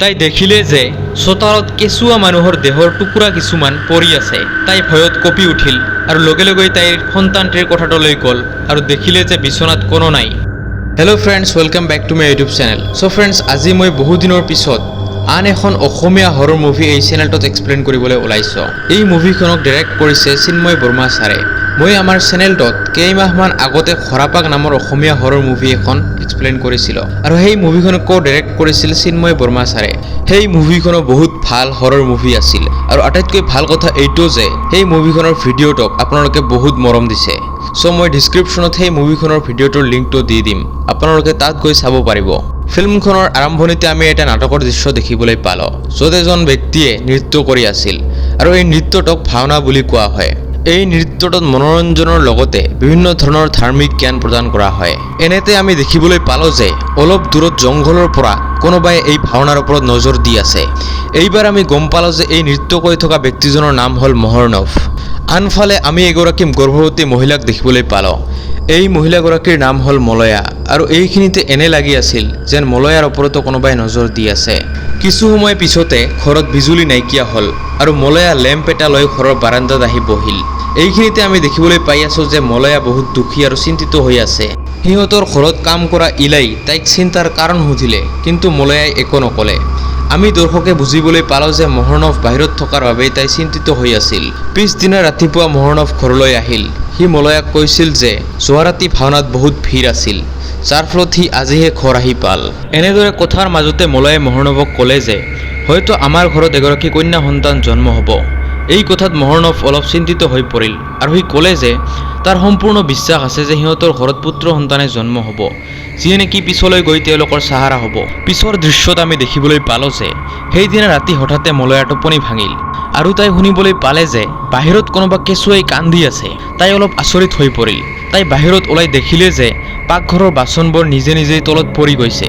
তাই দেখিলে যে চোতালত কেঁচুৱা মানুহৰ দেহৰ টুকুৰা কিছুমান পৰি আছে। তাই ভয়ত কঁপি উঠিল আৰু লগে লগে তাইৰ সন্তানটিৰ কোঠাটোলৈ গ'ল আৰু দেখিলে যে বিচনাত কোনো নাই। Hello' friends, welcome back to my YouTube channel. So' friends, আজি মই বহু দিনৰ পিছত আন এখন অসমীয়া হৰৰ মুভি এই চেনেলটোত এক্সপ্লেইন কৰিবলৈ ওলাইছোঁ। এই মুভিখনক ডাইৰেক্ট কৰিছে চিন্ময় বৰ্মা ছাৰে। মই আমাৰ চেনেলটোত কেইমাহমান আগতে খৰাপাক নামৰ অসমীয়া হৰৰ মুভি এখন এক্সপ্লেইন কৰিছিলোঁ আৰু সেই মুভিখনকো ডাইৰেক্ট কৰিছিল চিন্ময় বৰ্মা ছাৰে। সেই মুভিখনো বহুত ভাল হৰৰ মুভি আছিল আৰু আটাইতকৈ ভাল কথা এইটো যে সেই মুভিখনৰ ভিডিঅ'টোক আপোনালোকে বহুত মৰম দিছে। চ' মই ডিছক্ৰিপশ্যনত সেই মুভিখনৰ ভিডিঅ'টোৰ লিংকটো দি দিম, আপোনালোকে তাত গৈ চাব পাৰিব। ফিল্মখনৰ আৰম্ভণিতে আমি এটা নাটকৰ দৃশ্য দেখিবলৈ পালোঁ, য'ত এজন ব্যক্তিয়ে নৃত্য কৰি আছিল আৰু এই নৃত্যটোক ভাওনা বুলি কোৱা হয়। এই নৃত্যটোত মনোৰঞ্জনৰ লগতে বিভিন্ন ধৰণৰ ধাৰ্মিক জ্ঞান প্ৰদান কৰা হয়। এনেতে আমি দেখিবলৈ পালোঁ যে অলপ দূৰত জংঘলৰ পৰা কোনোবাই এই ভাওনাৰ ওপৰত নজৰ দি আছে। এইবাৰ আমি গম পালোঁ যে এই নৃত্য কৰি থকা ব্যক্তিজনৰ নাম হ'ল মহৰ্ণৱ। আনফালে আমি এগৰাকী গৰ্ভৱতী মহিলাক দেখিবলৈ পালোঁ। এই মহিলাগৰাকীৰ নাম হ'ল মলয়া আৰু এইখিনিতে এনে লাগি আছিল যেন মলয়াৰ ওপৰতো কোনোবাই নজৰ দি আছে। কিছু সময় পিছতে ঘৰত বিজুলী নাইকিয়া হ'ল আৰু মলয়া লেম্প এটা লৈ ঘৰৰ বাৰান্দাত আহি বহিল। এইখিনিতে আমি দেখিবলৈ পাই আছোঁ যে মলয়া বহুত দুখী আৰু চিন্তিত হৈ আছে। সিহঁতৰ ঘৰত কাম কৰা ইলাই তাইক চিন্তাৰ কাৰণ সুধিলে, কিন্তু মলয়াই একো নক'লে। আমি দৰ্শকে বুজিবলৈ পালোঁ যে মহৰ্ণৱ বাহিৰত থকাৰ বাবেই তাই চিন্তিত হৈ আছিল। পিছদিনা ৰাতিপুৱা মহৰ্ণৱ ঘৰলৈ আহিল। সি মলয়াক কৈছিল যে যোৱা ৰাতি ভাওনাত বহুত ভিৰ আছিল, যাৰ ফলত সি আজিহে ঘৰ আহি পাল। এনেদৰে কথাৰ মাজতে মলয়াই মহৰ্ণৱক ক'লে যে হয়তো আমাৰ ঘৰত এগৰাকী কন্যা সন্তান জন্ম হ'ব। এই কথাত মহৰ্ণৱ অলপ চিন্তিত হৈ পৰিল আৰু সি ক'লে যে তাৰ সম্পূৰ্ণ বিশ্বাস আছে যে সিহঁতৰ ঘৰত পুত্ৰ সন্তানে জন্ম হ'ব, যিয়ে নেকি পিছলৈ গৈ তেওঁলোকৰ চাহাৰা হ'ব। পিছৰ দৃশ্যত আমি দেখিবলৈ পালোঁ যে সেইদিনা ৰাতি হঠাতে মলয়াৰ টোপনি ভাঙিল আৰু তাই শুনিবলৈ পালে যে বাহিৰত কোনোবা কেঁচুৱাই কান্দি আছে। তাই অলপ আচৰিত হৈ পৰিল। তাই বাহিৰত ওলাই দেখিলে যে পাকঘৰৰ বাচনবোৰ নিজে নিজেই তলত পৰি গৈছে।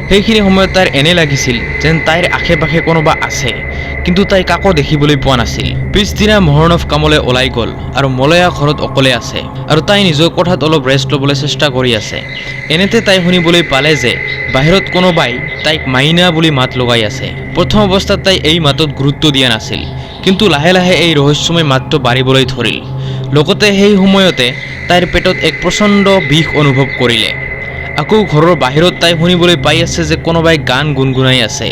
সেইখিনি সময়ত তাইৰ এনে লাগিছিল যেন তাইৰ আশে পাশে কোনোবা আছে, কিন্তু তাই কাকো দেখিবলৈ পোৱা নাছিল। পিছদিনা মহৰ্ণৱ কামলৈ ওলাই গ'ল আৰু মলয়া ঘৰত অকলে আছে আৰু তাই নিজৰ কোঠাত অলপ ৰেষ্ট ল'বলৈ চেষ্টা কৰি আছে। এনেতে তাই শুনিবলৈ পালে যে বাহিৰত কোনোবাই তাইক মাইনা বুলি মাত লগাই আছে। প্ৰথম অৱস্থাত তাই এই মাতত গুৰুত্ব দিয়া নাছিল, কিন্তু লাহে লাহে এই ৰহস্যময় মাতটো বাঢ়িবলৈ ধৰিল। লগতে সেই সময়তে তাইৰ পেটত এক প্ৰচণ্ড বিষ অনুভৱ কৰিলে। আকৌ ঘৰৰ বাহিৰত তাই শুনিবলৈ পাই আছে যে কোনোবাই গান গুণগুণাই আছে।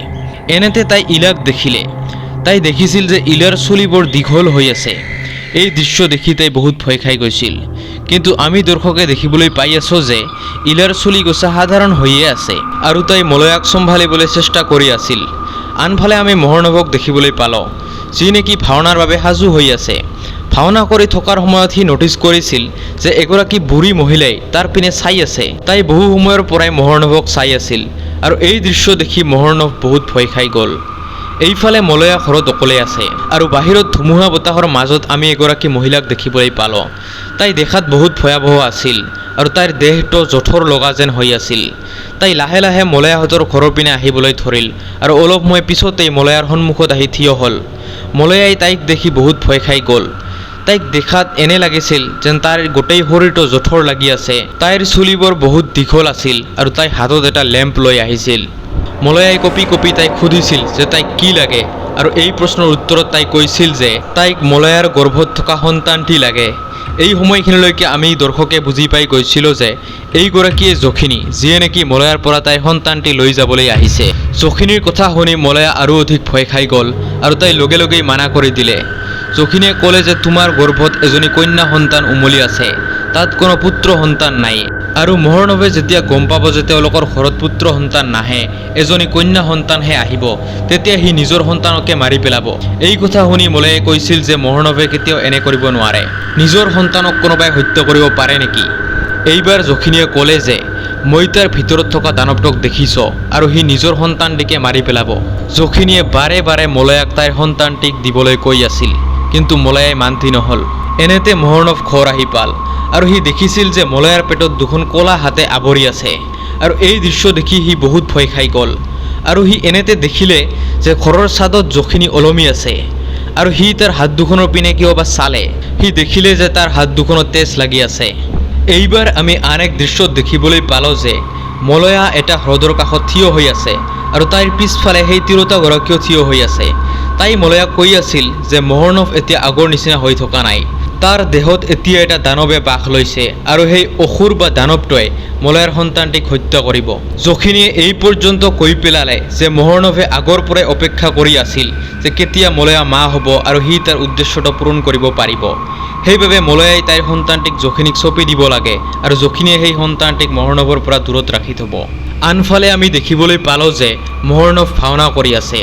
এনেতে তাই ইলাক দেখিলে। তাই দেখিছিল যে ইলাৰ চুলিবোৰ দীঘল হৈ আছে। এই দৃশ্য দেখি তাই বহুত ভয় খাই গৈছিল, কিন্তু আমি দৰ্শকে দেখিবলৈ পাই আছোঁ যে ইলাৰ চুলি গোছা সাধাৰণ হৈয়ে আছে আৰু তাই মলয়াক চম্ভালিবলৈ চেষ্টা কৰি আছিল। আনফালে আমি মহৰ্ণৱক দেখিবলৈ পালোঁ, যি নেকি ভাওনাৰ বাবে সাজু হৈ আছে। ভাওনা কৰি থকাৰ সময়ত সি নটিচ কৰিছিল যে এগৰাকী বুঢ়ী মহিলাই তাৰ পিনে চাই আছে। তাই বহু সময়ৰ পৰাই মহৰ্ণৱক চাই আছিল আৰু এই দৃশ্য দেখি মহৰ্ণৱ বহুত ভয় খাই গ'ল। এইফালে মলয়া ঘৰত অকলে আছে আৰু বাহিৰত ধুমুহা বতাহৰ মাজত আমি এগৰাকী মহিলাক দেখিবলৈ পালোঁ। তাই দেখাত বহুত ভয়াৱহ আছিল আৰু তাইৰ দেহটো জঠৰ লগা যেন হৈ আছিল। তাই লাহে লাহে মলয়াহঁতৰ ঘৰৰ পিনে আহিবলৈ ধৰিল আৰু অলপ সময় পিছতেই মলয়াৰ সন্মুখত আহি থিয় হ'ল। মলয়াই তাইক দেখি বহুত ভয় খাই গ'ল। তাইক দেখাত এনে লাগিছিল যেন তাইৰ গোটেই শৰীৰটো জঠৰ লাগি আছে। তাইৰ চুলিবোৰ বহুত দীঘল আছিল আৰু তাই হাতত এটা লেম্প লৈ আহিছিল। মলয়াই কঁপি কঁপি তাইক সুধিছিল যে তাইক কি লাগে আৰু এই প্ৰশ্নৰ উত্তৰত তাই কৈছিল যে তাইক মলয়াৰ গৰ্ভত থকা সন্তানটি লাগে। এই সময়খিনিলৈকে আমি দৰ্শকে বুজি পাই গৈছিলোঁ যে এইগৰাকীয়ে যখিনী, যিয়ে নেকি মলয়াৰ পৰা তাইৰ সন্তানটি লৈ যাবলৈ আহিছে। যখিনীৰ কথা শুনি মলয়া আৰু অধিক ভয় খাই গ'ল আৰু তাই লগে লগেই মানা কৰি দিলে। যখিনীয়ে ক'লে যে তোমাৰ গৰ্ভত এজনী কন্যা সন্তান উমলি আছে, তাত কোনো পুত্ৰ সন্তান নাই। আৰু মহৰ্ণৱে যেতিয়া গম পাব যে তেওঁলোকৰ ঘৰত পুত্ৰ সন্তান নাহে, এজনী কন্যা সন্তানহে আহিব, তেতিয়া সি নিজৰ সন্তানকে মাৰি পেলাব। এই কথা শুনি মলয়াই কৈছিল যে মহৰ্ণৱে কেতিয়াও এনে কৰিব নোৱাৰে। নিজৰ সন্তানক কোনোবাই হত্যা কৰিব পাৰে নেকি? এইবাৰ যখিনীয়ে ক'লে যে মই তাৰ ভিতৰত থকা দানৱটোক দেখিছোঁ আৰু সি নিজৰ সন্তানটিকে মাৰি পেলাব। যখিনীয়ে বাৰে বাৰে মলয়াক তাইৰ সন্তানটিক দিবলৈ কৈ আছিল, কিন্তু মলয়াই মান্তি নহ'ল। এনেতে মহৰ্ণৱ ঘৰ আহি পাল আৰু সি দেখিছিল যে মলয়াৰ পেটত দুখন ক'লা হাতে আৱৰি আছে আৰু এই দৃশ্য দেখি সি বহুত ভয় খাই গ'ল। আৰু সি এনেতে দেখিলে যে ঘৰৰ ছাদত যখিনী ওলমি আছে আৰু সি তাৰ হাত দুখনৰ পিনে কিয়বা চালে। সি দেখিলে যে তাৰ হাত দুখনত তেজ লাগি আছে। এইবাৰ আমি আন এক দৃশ্যত দেখিবলৈ পালোঁ যে মলয়া এটা হ্ৰদৰ কাষত থিয় হৈ আছে আৰু তাইৰ পিছফালে সেই তিৰোতাগৰাকীও থিয় হৈ আছে। তাই মলয়াক কৈ আছিল যে মহৰ্ণৱ এতিয়া আগৰ নিচিনা হৈ থকা নাই। তাৰ দেহত এতিয়া এটা দানৱে বাস লৈছে আৰু সেই অসুৰ বা দানৱটোৱে মলয়াৰ সন্তানটিক হত্যা কৰিব। যখিনীয়ে এই পৰ্যন্ত কৈ পেলালে যে মহৰ্ণৱে আগৰ পৰাই অপেক্ষা কৰি আছিল যে কেতিয়া মলয়া মা হ'ব আৰু সি তাৰ উদ্দেশ্যটো পূৰণ কৰিব পাৰিব। সেইবাবে মলয়াই তাইৰ সন্তানটিক যখিনীক চপি দিব লাগে আৰু যখিনীয়ে সেই সন্তানটিক মহৰ্ণৱৰ পৰা দূৰত ৰাখি থ'ব। আনফালে আমি দেখিবলৈ পালোঁ যে মহৰ্ণৱ ভাওনা কৰি আছে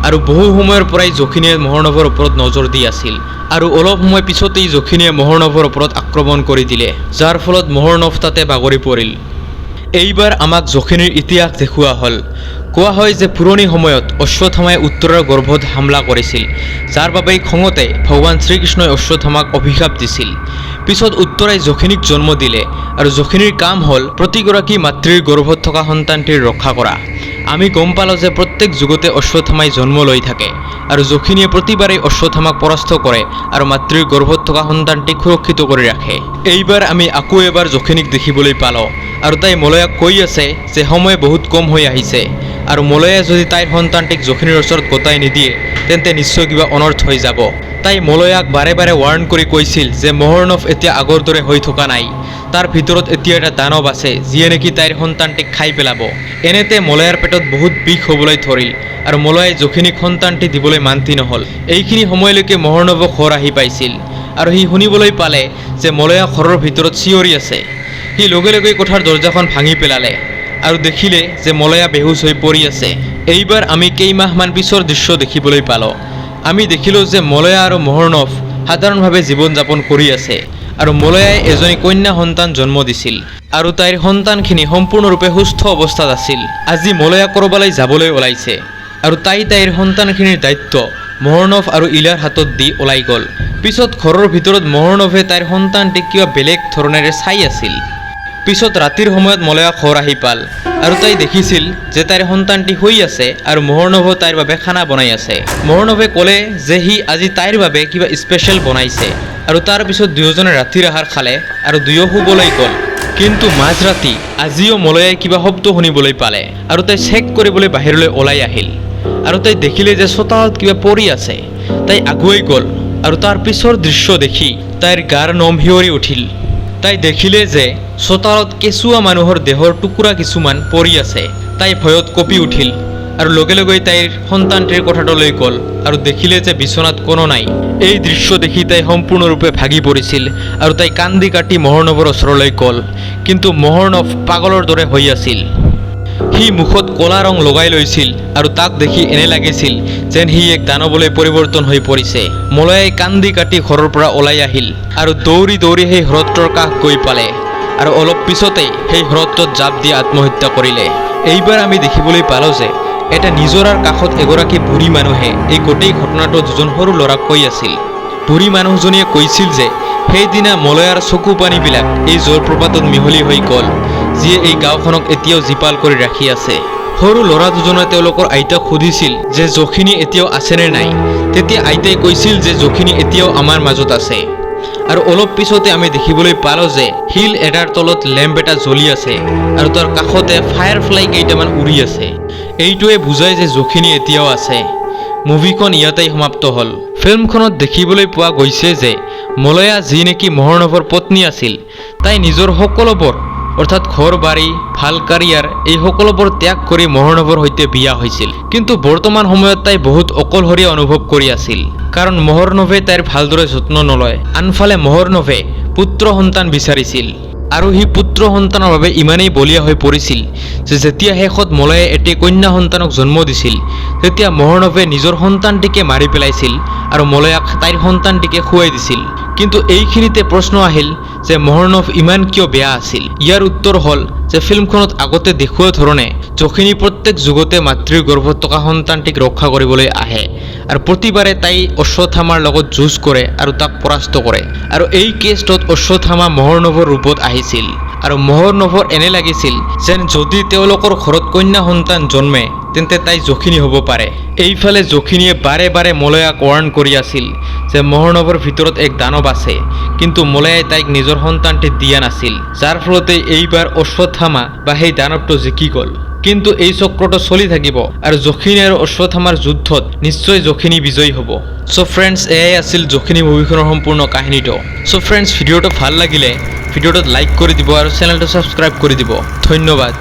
আৰু বহু সময়ৰ পৰাই যখিনীয়ে মহৰ্ণৱৰ ওপৰত নজৰ দি আছিল আৰু অলপ সময় পিছতেই যখিনীয়ে মহৰ্ণৱৰ ওপৰত আক্ৰমণ কৰি দিলে, যাৰ ফলত মহৰ্ণৱ তাতে বাগৰি পৰিল। এইবাৰ আমাক যখিনীৰ ইতিহাস দেখুওৱা হ'ল। কোৱা হয় যে পুৰণি সময়ত অশ্বত্থামাই উত্তৰৰ গৰ্ভত হামলা কৰিছিল, যাৰ বাবে খঙতে ভগৱান শ্ৰীকৃষ্ণই অশ্বত্থামাক অভিশাপ দিছিল। পিছত উত্তৰাই যখিনীক জন্ম দিলে আৰু যখিনীৰ কাম হ'ল প্ৰতিগৰাকী মাতৃৰ গৰ্ভত থকা সন্তানটিৰ ৰক্ষা কৰা। আমি গম পালোঁ যে প্ৰত্যেক যুগতে অশ্বত্থামাই জন্ম লৈ থাকে আৰু যখিনীয়ে প্ৰতিবাৰেই অশ্বত্থামাক পৰাস্ত কৰে আৰু মাতৃৰ গৰ্ভত থকা সন্তানটিক সুৰক্ষিত কৰি ৰাখে। এইবাৰ আমি আকৌ এবাৰ যখিনীক দেখিবলৈ পালোঁ আৰু তাই মলয়াক কৈ আছে যে সময় বহুত কম হৈ আহিছে আৰু মলয়াই যদি তাইৰ সন্তানটিক যখিনীৰ ওচৰত গতাই নিদিয়ে তেন্তে নিশ্চয় কিবা অনৰ্থ হৈ যাব। তাই মলয়াক বাৰে বাৰে ৱাৰ্ণ কৰি কৈছিল যে মহৰ্ণৱ এতিয়া আগৰ দৰে হৈ থকা নাই, তাৰ ভিতৰত এতিয়া এটা দানৱ আছে যিয়ে নেকি তাইৰ সন্তানটিক খাই পেলাব। এনেতে মলয়াৰ পেটত বহুত বিষ হ'বলৈ ধৰিল আৰু মলয়াই যখিনীক সন্তানটি দিবলৈ মান্তি নহ'ল। এইখিনি সময়লৈকে মহৰ্ণৱ ঘৰ আহি পাইছিল আৰু সি শুনিবলৈ পালে যে মলয়া ঘৰৰ ভিতৰত চিঞৰি আছে। সি লগে লগে কোঠাৰ দৰ্জাখন ভাঙি পেলালে আৰু দেখিলে যে মলয়া বেহুচ হৈ পৰি আছে। এইবাৰ আমি কেইমাহমান পিছৰ দৃশ্য দেখিবলৈ পালোঁ। আমি দেখিলোঁ যে মলয়া আৰু মহৰ্ণৱ সাধাৰণভাৱে জীৱন যাপন কৰি আছে আৰু মলয়াই এজনী কন্যা সন্তান জন্ম দিছিল আৰু তাইৰ সন্তানখিনি সম্পূৰ্ণৰূপে সুস্থ অৱস্থাত আছিল। আজি মলয়া ক'ৰবালৈ যাবলৈ ওলাইছে আৰু তাইৰ সন্তানখিনিৰ দায়িত্ব মহৰ্ণৱ আৰু ইলাৰ হাতত দি ওলাই গ'ল। পিছত ঘৰৰ ভিতৰত মহৰ্ণৱে তাইৰ সন্তানটিক কিবা বেলেগ ধৰণেৰে চাই আছিল। পিছত ৰাতিৰ সময়ত মলয়া ঘৰ আহি পাল আৰু তাই দেখিছিল যে তাইৰ সন্তানটি শুই আছে আৰু মহৰ্ণৱ তাইৰ বাবে খানা বনাই আছে। মহৰ্ণৱে ক'লে যে সি আজি তাইৰ বাবে কিবা স্পেচিয়েল বনাইছে আৰু তাৰ পিছত দুয়োজনে ৰাতিৰ আহাৰ খালে আৰু দুয়ো শুবলৈ গ'ল। কিন্তু মাজৰাতি আজিও মলয়াই কিবা শব্দ শুনিবলৈ পালে আৰু তাই চেক কৰিবলৈ বাহিৰলৈ ওলাই আহিল আৰু তাই দেখিলে যে চোতালত কিবা পৰি আছে। তাই আগুৱাই গ'ল আৰু তাৰ পিছৰ দৃশ্য দেখি তাইৰ গাৰ নোম শিয়ৰি উঠিল। তাই দেখিলে যে চোতালত কেঁচুৱা মানুহৰ দেহৰ টুকুৰা কিছুমান পৰি আছে। তাই ভয়ত কঁপি উঠিল আৰু লগে লগে তাইৰ সন্তানটিৰ কোঠাটোলৈ গ'ল আৰু দেখিলে যে বিচনাত কোনো নাই। এই দৃশ্য দেখি তাই সম্পূৰ্ণৰূপে ভাগি পৰিছিল আৰু তাই কান্দি কাটি মহৰ্ণৱৰ ওচৰলৈ গ'ল, কিন্তু মহৰ্ণৱ পাগলৰ দৰে হৈ আছিল। সি মুখত ক'লা ৰং লগাই লৈছিল আৰু তাক দেখি এনে লাগিছিল যেন সি এক দানৱলৈ পৰিৱৰ্তন হৈ পৰিছে। মলয়াই কান্দি কাটি ঘৰৰ পৰা ওলাই আহিল আৰু দৌৰি দৌৰি সেই হ্ৰদটোৰ কাষ গৈ পালে আৰু অলপ পিছতেই সেই হ্ৰদটোত জাপ দি আত্মহত্যা কৰিলে। এইবাৰ আমি দেখিবলৈ পালোঁ যে এটা নিজৰাৰ কাষত এগৰাকী বুঢ়ী মানুহে এই গোটেই ঘটনাটো দুজন সৰু ল'ৰাক কৈ আছিল। বুঢ়ী মানুহজনীয়ে কৈছিল যে সেইদিনা মলয়াৰ চকু পানীবিলাক এই জলপ্ৰপাতত মিহলি হৈ গ'ল, যিয়ে এই গাঁওখনক এতিয়াও জীপাল কৰি ৰাখি আছে। সৰু ল'ৰা দুজনে তেওঁলোকৰ আইতাক সুধিছিল যে যখিনী এতিয়াও আছেনে নাই। তেতিয়া আইতাই কৈছিল যে যখিনী এতিয়াও আমাৰ মাজত আছে। আৰু অলপ পিছতে আমি দেখিবলৈ পালোঁ যে শিল এটাৰ তলত লেম্প এটা জ্বলি আছে আৰু তাৰ কাষতে ফায়াৰফ্লাই কেইটামান উৰি আছে। এইটোৱে বুজায় যে যখিনী এতিয়াও আছে। মুভিখন ইয়াতেই সমাপ্ত হ'ল। ফিল্মখনত দেখিবলৈ পোৱা গৈছে যে মলয়া যি নেকি মহৰ্ণৱৰ পত্নী আছিল, তাই নিজৰ সকলোবোৰ অৰ্থাৎ ঘৰ বাৰী, ভাল কাৰিয়াৰ এই সকলোবোৰ ত্যাগ কৰি মহৰ্ণৱৰ সৈতে বিয়া হৈছিল। কিন্তু বৰ্তমান সময়ত তাই বহুত অকলশৰীয়া অনুভৱ কৰি আছিল, কাৰণ মহৰ্ণৱে তাইৰ ভালদৰে যত্ন নলয়। আনফালে মহৰ্ণৱে পুত্ৰ সন্তান বিচাৰিছিল আৰু সি পুত্ৰ সন্তানৰ বাবে ইমানেই বলীয়া হৈ পৰিছিল যে যেতিয়া শেষত মলয়াই এটি কন্যা সন্তানক জন্ম দিছিল, তেতিয়া মহৰ্ণৱে নিজৰ সন্তানটিকে মাৰি পেলাইছিল আৰু মলয়াক তাইৰ সন্তানটিকে খুৱাই দিছিল। কিন্তু এইখিনিতে প্ৰশ্ন আহিল যে মহৰ্ণৱ ইমান কিয় বেয়া আছিল। ইয়াৰ উত্তৰ হ'ল যে ফিল্মখনত আগতে দেখুওৱা ধৰণে যখিনী প্ৰত্যেক যুগতে মাতৃৰ গৰ্ভত থকা সন্তানটিক ৰক্ষা কৰিবলৈ আহে আৰু প্ৰতিবাৰে তাই অশ্বত্থামাৰ লগত যুঁজ কৰে আৰু তাক পৰাস্ত কৰে। আৰু এই কেছটোত অশ্বত্থামা মহৰ্ণৱৰ ৰূপত আহিছিল আৰু মহৰ্ণৱৰ এনে লাগিছিল যেন যদি তেওঁলোকৰ ঘৰত কন্যা সন্তান জন্মে তেন্তে তাই যখিনী হ'ব পাৰে। এইফালে যখিনীয়ে বাৰে বাৰে মলয়াক ৱাৰ্ণ কৰি আছিল যে মহৰ্ণৱৰ ভিতৰত এক দানৱ আছে, কিন্তু মলয়াই তাইক নিজৰ সন্তানটি দিয়া নাছিল, যাৰ ফলতে এইবাৰ অশ্বত্থামা বা সেই দানৱটো জিকি গ'ল। কিন্তু এই চক্ৰটো চলি থাকিব আৰু যখিনী আৰু অশ্বত্থামাৰ যুদ্ধত নিশ্চয় যখিনী বিজয়ী হ'ব। চ' ফ্ৰেণ্ডছ, এয়াই আছিল যখিনী মুভিখনৰ সম্পূৰ্ণ কাহিনীটো। চ' ফ্ৰেণ্ডছ, ভিডিঅ'টো ভাল লাগিলে ভিডিঅ'টোত লাইক কৰি দিব আৰু চেনেলটো ছাবস্ক্ৰাইব কৰি দিব। ধন্যবাদ।